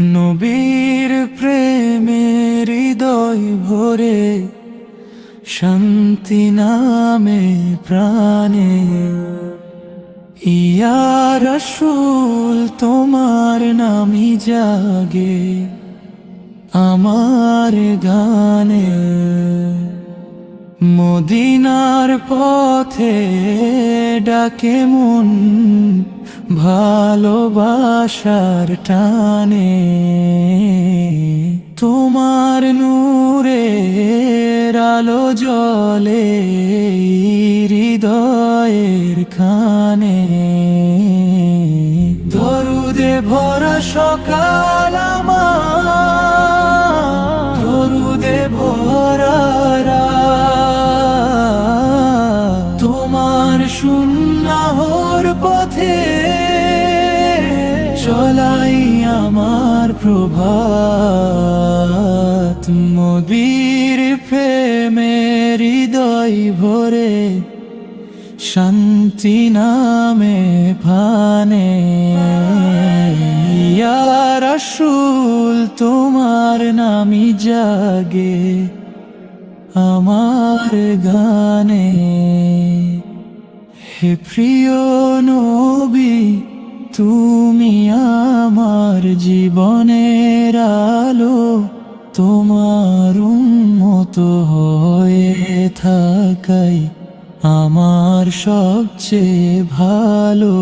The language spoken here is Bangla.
নবীর প্রেমে হৃদয় ভরে, শান্তি নামে প্রাণে। ইয়া রাসূল তোমার নামই জাগে আমার গানে। মদিনার পথে ডাকে মন ভালোবাসার টানে। তোমার নূরের আলো জ্বলে হৃদয়ের খানে। দরুদে ভরা সকাল আমার, দরুদে ভরা রাত, তোমার সুন্নাহর পথে চলাই আমার প্রভাত। নবীর প্রেমে হৃদয় ভরে, শান্তি নামে প্রাণে। ইয়া রাসূল তোমার নামই জাগে আমার গানে। হে প্রিয় নবী, তুমি আমার জীবনের আলো। তোমার উম্মত হয়ে থাকাই আমার সবচেয়ে ভালো।